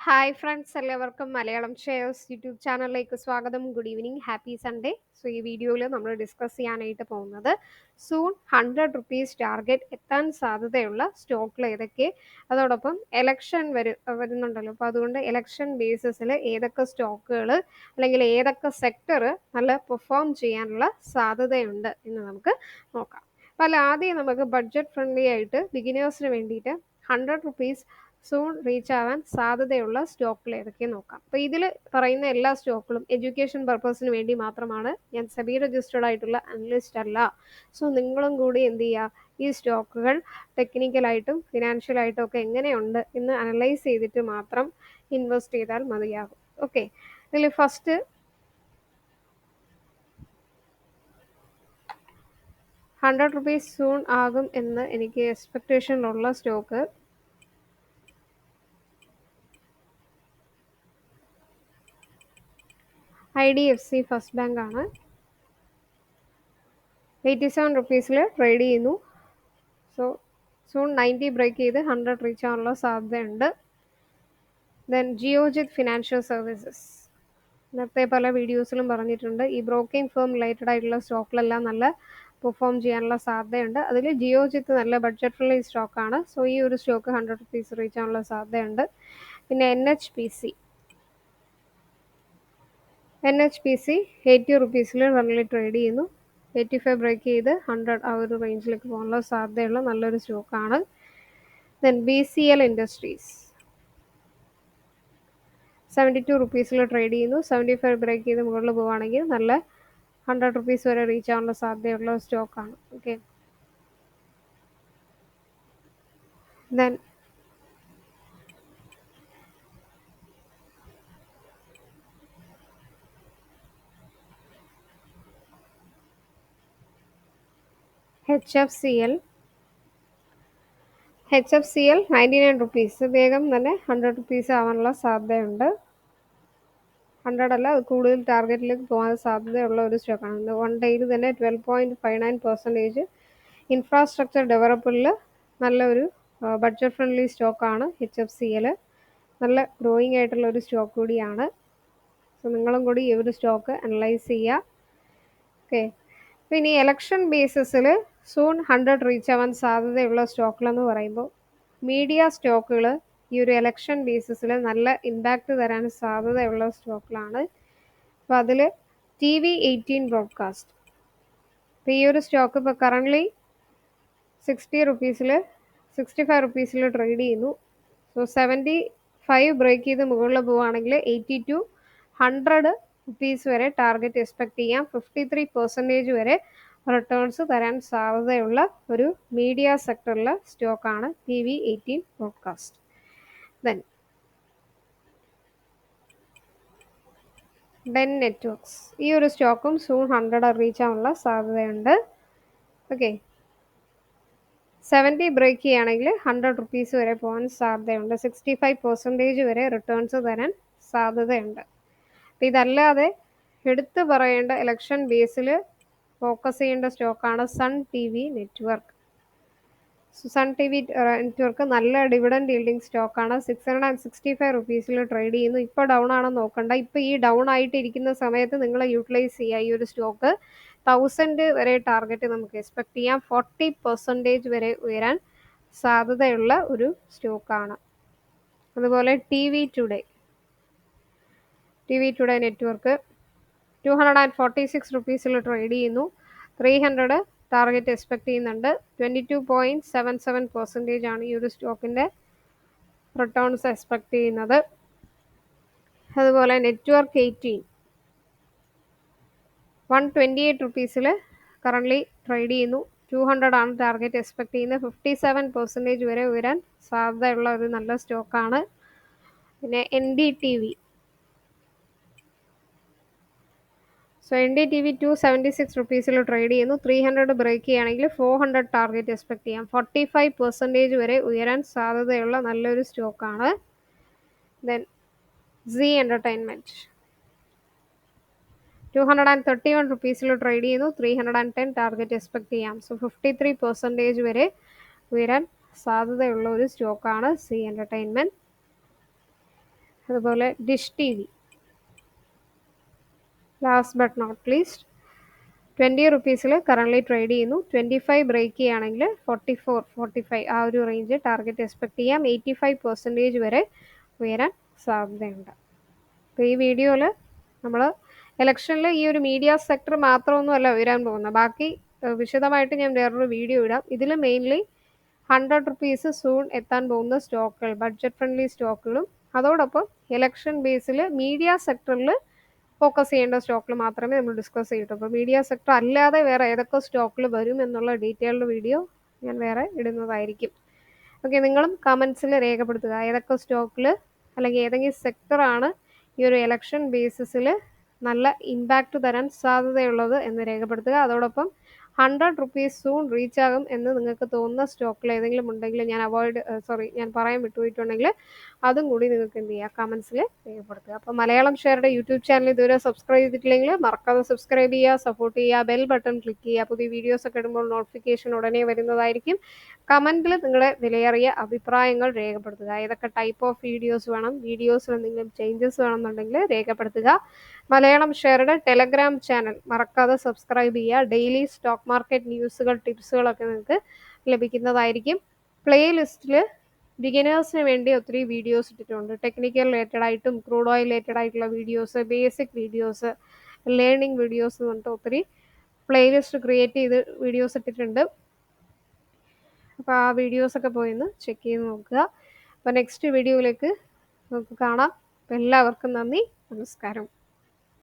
Hi friends, എല്ലാവർക്കും Malayalam shares YouTube ചാനലിലേക്ക് സ്വാഗതം. Good evening, happy Sunday. So ഈ വീഡിയോയിൽ നമ്മൾ ഡിസ്കസ് ചെയ്യാനായിട്ട് പോകുന്നത് സൂൺ ₹100 ടാർഗറ്റ് എത്താൻ സാധ്യതയുള്ള സ്റ്റോക്കിൽ ഏതൊക്കെ, അതോടൊപ്പം എലക്ഷൻ വരുന്നുണ്ടല്ലോ, അപ്പോൾ അതുകൊണ്ട് എലക്ഷൻ ബേസിസിൽ ഏതൊക്കെ സ്റ്റോക്കുകൾ അല്ലെങ്കിൽ ഏതൊക്കെ സെക്ടർ നല്ല പെർഫോം ചെയ്യാനുള്ള സാധ്യതയുണ്ട് എന്ന് നമുക്ക് നോക്കാം. അപ്പോൾ ആദ്യം നമുക്ക് ബഡ്ജറ്റ് ഫ്രണ്ട്ലി ആയിട്ട് ബിഗിനേഴ്സിന് വേണ്ടിയിട്ട് ₹100 സൂൺ റീച്ച് ആവാൻ സാധ്യതയുള്ള സ്റ്റോക്കുകൾ ഏതൊക്കെ നോക്കാം. അപ്പോൾ ഇതിൽ പറയുന്ന എല്ലാ സ്റ്റോക്കുകളും എഡ്യൂക്കേഷൻ പർപ്പസിന് വേണ്ടി മാത്രമാണ്. ഞാൻ സെബി രജിസ്റ്റേർഡ് ആയിട്ടുള്ള അനലിസ്റ്റ് അല്ല. സോ നിങ്ങളും കൂടി എന്ത് ചെയ്യുക, ഈ സ്റ്റോക്കുകൾ ടെക്നിക്കലായിട്ടും ഫിനാൻഷ്യലായിട്ടും ഒക്കെ എങ്ങനെയുണ്ട് എന്ന് അനലൈസ് ചെയ്തിട്ട് മാത്രം ഇൻവെസ്റ്റ് ചെയ്താൽ മതിയാകും. ഓക്കെ, ഇതിൽ ഫസ്റ്റ് ₹100 സൂൺ ആകും എന്ന് എനിക്ക് എക്സ്പെക്റ്റേഷനിലുള്ള സ്റ്റോക്ക് IDFC ഫസ്റ്റ് ബാങ്ക് ആണ്. ₹87 ട്രേഡ് ചെയ്യുന്നു. സോ സൂൺ 90 ബ്രേക്ക് ചെയ്ത് 100 റീച്ച് ആവാനുള്ള സാധ്യതയുണ്ട്. ദെൻ ജിയോജിത് ഫിനാൻഷ്യൽ സർവീസസ്, നേരത്തെ പല വീഡിയോസിലും പറഞ്ഞിട്ടുണ്ട്, ഈ ബ്രോക്കിംഗ് ഫേം റിലേറ്റഡ് ആയിട്ടുള്ള സ്റ്റോക്കിലെല്ലാം നല്ല പെർഫോം ചെയ്യാനുള്ള സാധ്യതയുണ്ട്. അതിൽ ജിയോജിത്ത് നല്ല ബഡ്ജറ്റ് ഫ്രണ്ട്ലി സ്റ്റോക്കാണ്. സോ ഈ ഒരു സ്റ്റോക്ക് ₹100 റീച്ച് ആവാനുള്ള സാധ്യതയുണ്ട്. പിന്നെ NHPC ₹80 റണ്ണിൽ ട്രേഡ് ചെയ്യുന്നു. 85 ബ്രേക്ക് ചെയ്ത് 100 ആ ഒരു റേഞ്ചിലേക്ക് പോകാനുള്ള സാധ്യതയുള്ള നല്ലൊരു സ്റ്റോക്കാണ്. ദെൻ BCL ഇൻഡസ്ട്രീസ് ₹72 ട്രേഡ് ചെയ്യുന്നു. 75 ബ്രേക്ക് ചെയ്ത് മുകളിൽ പോവുകയാണെങ്കിൽ നല്ല ₹100 വരെ റീച്ച് ആവാനുള്ള സാധ്യതയുള്ള സ്റ്റോക്കാണ്. ഓക്കെ, ദെൻ HFCL ₹99 വേഗം തന്നെ ₹100 ആവാനുള്ള സാധ്യതയുണ്ട്. 100 അല്ല, അത് കൂടുതൽ ടാർഗറ്റിലേക്ക് പോകാൻ സാധ്യതയുള്ള ഒരു സ്റ്റോക്കാണ്. 1 ഡേയിൽ തന്നെ 12.59%. ഇൻഫ്രാസ്ട്രക്ചർ ഡെവലപ്പറിൽ നല്ലൊരു ബഡ്ജറ്റ് ഫ്രണ്ട്ലി സ്റ്റോക്കാണ് HFCL. നല്ല ഗ്രോയിങ് ആയിട്ടുള്ള ഒരു സ്റ്റോക്ക് കൂടിയാണ്. സോ നിങ്ങളും കൂടി ഈ ഒരു സ്റ്റോക്ക് അനലൈസ് ചെയ്യുക. ഓക്കെ, പിന്നെ ഈ എലക്ഷൻ ബേസിസിൽ സൂൺ 100 റീച്ച് ആവാൻ സാധ്യതയുള്ള സ്റ്റോക്കുകളെന്ന് പറയുമ്പോൾ മീഡിയ സ്റ്റോക്കുകൾ ഈ ഒരു എലക്ഷൻ ബേസിസിൽ നല്ല ഇമ്പാക്റ്റ് തരാൻ സാധ്യതയുള്ള സ്റ്റോക്കുകളാണ്. അപ്പോൾ അതിൽ TV18 ബ്രോഡ്കാസ്റ്റ്, അപ്പോൾ ഈ ഒരു സ്റ്റോക്ക് ഇപ്പോൾ കറൻ്റ്ലി ₹65 ട്രേഡ് ചെയ്യുന്നു. സോ 75 ബ്രേക്ക് ചെയ്ത് മുകളിൽ പോവുകയാണെങ്കിൽ 80 to 100 റുപ്പീസ് വരെ ടാർഗറ്റ് എക്സ്പെക്ട് ചെയ്യാം. 53% വരെ റിട്ടേൺസ് തരാൻ സാധ്യതയുള്ള ഒരു മീഡിയ സെക്ടറിലെ സ്റ്റോക്കാണ് TV18 broadcast. Then Den networks, ഈ ഒരു സ്റ്റോക്കും സൂൺ 100 റീച്ച് ആവാനുള്ള സാധ്യതയുണ്ട്. ഓക്കെ, 70 ബ്രേക്ക് ചെയ്യുകയാണെങ്കിൽ ₹100 വരെ പോകാൻ സാധ്യതയുണ്ട്. 65% വരെ റിട്ടേൺസ് തരാൻ സാധ്യതയുണ്ട്. അപ്പോൾ ഇതല്ലാതെ എടുത്തു പറയേണ്ട ഇലക്ഷൻ ബേസിൽ ഫോക്കസ് ചെയ്യേണ്ട സ്റ്റോക്കാണ് Sun TV network. Sun TV network നല്ല ഡിവിഡൻഡ് yielding സ്റ്റോക്കാണ്. ₹665 ട്രേഡ് ചെയ്യുന്നു. ഇപ്പോൾ ഡൗൺ ആണെന്ന് നോക്കണ്ട. ഇപ്പോൾ ഈ ഡൗൺ ആയിട്ടിരിക്കുന്ന സമയത്ത് നിങ്ങൾ യൂട്ടിലൈസ് ചെയ്യുക. ഈ ഒരു സ്റ്റോക്ക് 1000 വരെ ടാർഗറ്റ് നമുക്ക് എക്സ്പെക്ട് ചെയ്യാം. 40% വരെ ഉയരാൻ സാധ്യതയുള്ള ഒരു സ്റ്റോക്കാണ്. അതുപോലെ TV ടുഡേ നെറ്റ്വർക്ക് ₹246 ട്രേഡ് ചെയ്യുന്നു. 300 ടാർഗറ്റ് എക്സ്പെക്ട് ചെയ്യുന്നുണ്ട്. 22.77% ആണ് ഈ ഒരു സ്റ്റോക്കിൻ്റെ റിട്ടേൺസ് എക്സ്പെക്ട് ചെയ്യുന്നത്. അതുപോലെ നെറ്റ്വർക്ക് 18 ₹128 കറൻ്റ്ലി ട്രേഡ് ചെയ്യുന്നു. 200 ആണ് ടാർഗറ്റ് എക്സ്പെക്ട് ചെയ്യുന്നത്. 57% വരെ ഉയരാൻ സാധ്യതയുള്ള ഒരു നല്ല സ്റ്റോക്കാണ്. പിന്നെ NDTV, സോ NDTV ₹276 ട്രേഡ് ചെയ്യുന്നു. 300 ബ്രേക്ക് ചെയ്യുകയാണെങ്കിൽ 400 ടാർഗറ്റ് എക്സ്പെക്ട് ചെയ്യാം. 45% വരെ ഉയരാൻ സാധ്യതയുള്ള നല്ലൊരു സ്റ്റോക്കാണ്. ദെൻ Zee Entertainment ₹231 ട്രേഡ് ചെയ്യുന്നു. 310 ടാർഗറ്റ് എക്സ്പെക്ട് ചെയ്യാം. സോ 53% വരെ ഉയരാൻ സാധ്യതയുള്ള ഒരു സ്റ്റോക്കാണ് Zee Entertainment. അതുപോലെ dish T V. Last but not least 20 റുപ്പീസിൽ കറൻ്റ്ലി ട്രേഡ് ചെയ്യുന്നു. 25 ബ്രേക്ക് ചെയ്യുകയാണെങ്കിൽ 44-45 ആ ഒരു റേഞ്ച് ടാർഗറ്റ് എക്സ്പെക്ട് ചെയ്യാം. 85% വരെ ഉയരാൻ സാധ്യതയുണ്ട്. അപ്പോൾ ഈ വീഡിയോയിൽ നമ്മൾ ഇലക്ഷനിൽ ഈ ഒരു മീഡിയ സെക്ടർ മാത്രമൊന്നുമല്ല ഉയരാൻ പോകുന്നത്. ബാക്കി വിശദമായിട്ട് ഞാൻ വേറൊരു വീഡിയോ ഇടാം. ഇതിൽ മെയിൻലി 100 റുപ്പീസ് സൂൺ എത്താൻ പോകുന്ന സ്റ്റോക്കുകൾ, ബഡ്ജറ്റ് ഫ്രണ്ട്ലി സ്റ്റോക്കുകളും അതോടൊപ്പം ഇലക്ഷൻ ബേസിൽ മീഡിയ സെക്ടറിൽ ഫോക്കസ് ചെയ്യേണ്ട സ്റ്റോക്കിൽ മാത്രമേ നമ്മൾ ഡിസ്കസ് ചെയ്യട്ടു. അപ്പോൾ മീഡിയ സെക്ടർ അല്ലാതെ വേറെ ഏതൊക്കെ സ്റ്റോക്കിൽ വരും എന്നുള്ള ഡീറ്റെയിൽഡ് വീഡിയോ ഞാൻ വേറെ ഇടുന്നതായിരിക്കും. ഓക്കെ, നിങ്ങളും കമൻസിൽ രേഖപ്പെടുത്തുക ഏതൊക്കെ സ്റ്റോക്കിൽ അല്ലെങ്കിൽ ഏതെങ്കിലും സെക്ടറാണ് ഈ ഒരു ഇലക്ഷൻ ബേസിസിൽ നല്ല ഇമ്പാക്റ്റ് തരാൻ സാധ്യതയുള്ളത് എന്ന് രേഖപ്പെടുത്തുക. അതോടൊപ്പം 100 റുപ്പീസ് സൂൺ റീച്ച് ആകും എന്ന് നിങ്ങൾക്ക് തോന്നുന്ന സ്റ്റോക്കിൽ ഏതെങ്കിലും ഉണ്ടെങ്കിൽ ഞാൻ പറയാൻ വിട്ടുപോയിട്ടുണ്ടെങ്കിൽ അതും കൂടി നിങ്ങൾക്ക് എന്ത് ചെയ്യുക, കമൻസിൽ രേഖപ്പെടുത്തുക. അപ്പോൾ മലയാളം ഷെയറുടെ യൂട്യൂബ് ചാനൽ ഇതുവരെ സബ്സ്ക്രൈബ് ചെയ്തിട്ടില്ലെങ്കിൽ മറക്കാതെ സബ്സ്ക്രൈബ് ചെയ്യുക, സപ്പോർട്ട് ചെയ്യുക, ബെൽ ബട്ടൺ ക്ലിക്ക് ചെയ്യുക. പുതിയ വീഡിയോസ് ഒക്കെ ഇടുമ്പോൾ നോട്ടിഫിക്കേഷൻ ഉടനെ വരുന്നതായിരിക്കും. കമൻറ്റിൽ നിങ്ങളുടെ വിലയേറിയ അഭിപ്രായങ്ങൾ രേഖപ്പെടുത്തുക. ഏതൊക്കെ ടൈപ്പ് ഓഫ് വീഡിയോസ് വേണം, വീഡിയോസിൽ എന്തെങ്കിലും ചേഞ്ചസ് വേണമെന്നുണ്ടെങ്കിൽ രേഖപ്പെടുത്തുക. മലയാളം ഷെയറുടെ ടെലഗ്രാം ചാനൽ മറക്കാതെ സബ്സ്ക്രൈബ് ചെയ്യുക. ഡെയിലി സ്റ്റോക്ക് മാർക്കറ്റ് ന്യൂസുകൾ, ടിപ്സുകളൊക്കെ നിങ്ങൾക്ക് ലഭിക്കുന്നതായിരിക്കും. പ്ലേലിസ്റ്റിൽ ബിഗിനേഴ്സിന് വേണ്ടി ഒത്തിരി വീഡിയോസ് ഇട്ടിട്ടുണ്ട്. ടെക്നിക്കൽ റിലേറ്റഡ് ആയിട്ടും ക്രൂഡ് ഓയിൽ റിലേറ്റഡ് ആയിട്ടുള്ള videos, basic videos, learning videos എന്ന് പറഞ്ഞിട്ട് ഒത്തിരി പ്ലേലിസ്റ്റ് ക്രിയേറ്റ് ചെയ്ത് വീഡിയോസ് ഇട്ടിട്ടുണ്ട്. അപ്പോൾ ആ വീഡിയോസൊക്കെ പോയി ഒന്ന് ചെക്ക് ചെയ്ത് നോക്കുക. അപ്പോൾ നെക്സ്റ്റ് വീഡിയോയിലേക്ക് നമുക്ക് കാണാം. അപ്പോൾ എല്ലാവർക്കും നന്ദി, നമസ്കാരം.